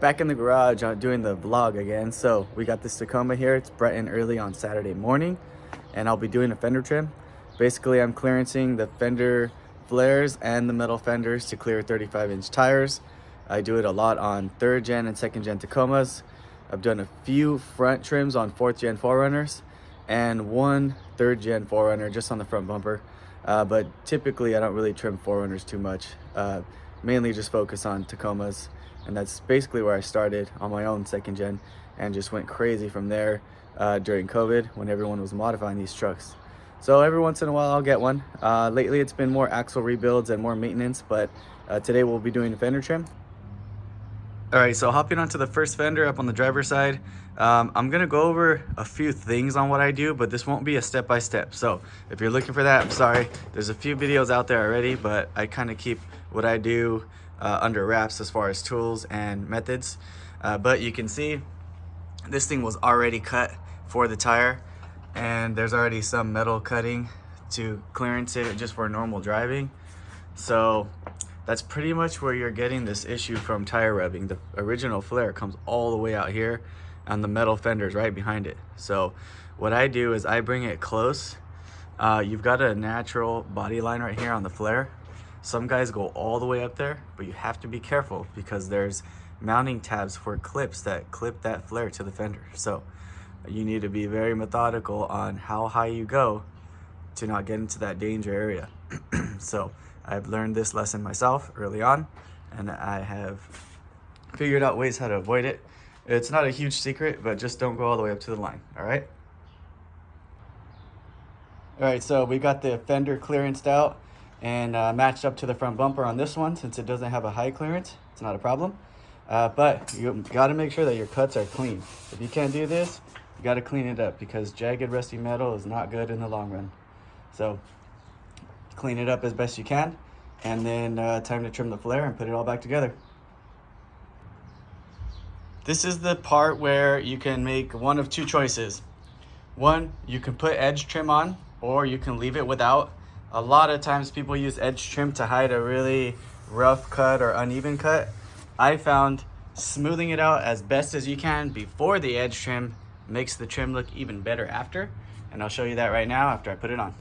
back in the garage doing the vlog again. So we got this Tacoma here. It's bright and early on Saturday morning, and I'll be doing a fender trim. Basically, I'm clearancing the fender flares and the metal fenders to clear 35-inch tires. I do it a lot on 3rd gen and 2nd gen Tacomas. I've done a few front trims on 4th gen 4Runners and one 3rd gen 4Runner just on the front bumper. But typically I don't really trim 4Runners too much. Mainly just focus on Tacomas, and that's basically where I started on my own 2nd gen and just went crazy from there during COVID when everyone was modifying these trucks. So every once in a while I'll get one. Lately it's been more axle rebuilds and more maintenance, but today we'll be doing a fender trim. All right, so hopping onto the first fender up on the driver's side, I'm gonna go over a few things on what I do, but this won't be a step-by-step. So if you're looking for that, I'm sorry. There's a few videos out there already, but I kind of keep what I do under wraps as far as tools and methods. But you can see this thing was already cut for the tire, and there's already some metal cutting to clearance it just for normal driving. So that's pretty much where you're getting this issue from tire rubbing. The original flare comes all the way out here, and the metal fender's right behind it. So what I do is I bring it close. You've got a natural body line right here on the flare. Some guys go all the way up there, but you have to be careful because there's mounting tabs for clips that clip that flare to the fender. So you need to be very methodical on how high you go to not get into that danger area. So I've learned this lesson myself early on, and I have figured out ways how to avoid it. It's not a huge secret, but just don't go all the way up to the line, all right? All right, so we got the fender clearanced out and matched up to the front bumper on this one. Since it doesn't have a high clearance, it's not a problem. But you gotta make sure that your cuts are clean. If you can't do this, you gotta clean it up because jagged, rusty metal is not good in the long run. So clean it up as best you can, and then time to trim the flare and put it all back together. This is the part where you can make one of two choices. One, you can put edge trim on, or you can leave it without. A lot of times people use edge trim to hide a really rough cut or uneven cut. I found smoothing it out as best as you can before the edge trim makes the trim look even better after, and I'll show you that right now after I put it on.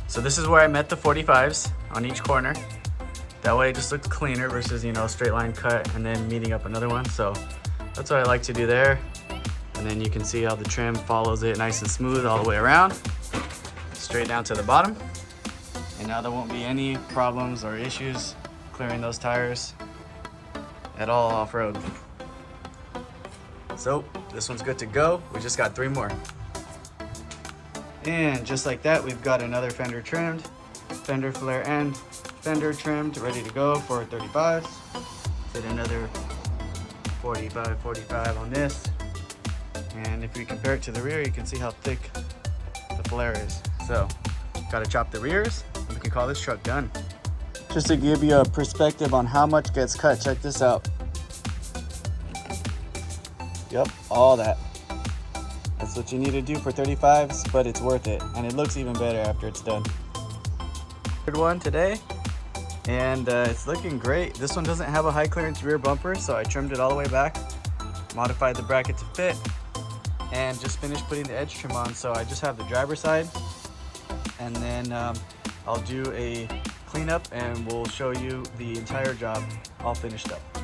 So this is where I met the 45s on each corner. That way it just looks cleaner versus, you know, a straight line cut and then meeting up another one. So that's what I like to do there. And then you can see how the trim follows it nice and smooth all the way around, straight down to the bottom. And now there won't be any problems or issues clearing those tires at all off-road. So this one's good to go. We just got 3 more. And just like that, we've got another fender trimmed, fender flare and fender trimmed, ready to go for 35s. Did another 45 on this. And if we compare it to the rear, you can see how thick the flare is. So, gotta chop the rears, and we can call this truck done. Just to give you a perspective on how much gets cut, check this out. Yep, all that. That's what you need to do for 35s, but it's worth it, and it looks even better after it's done. Third one today, and it's looking great. This one doesn't have a high clearance rear bumper, so I trimmed it all the way back, modified the bracket to fit, and just finished putting the edge trim on. So I just have the driver's side, and then I'll do a cleanup and we'll show you the entire job all finished up.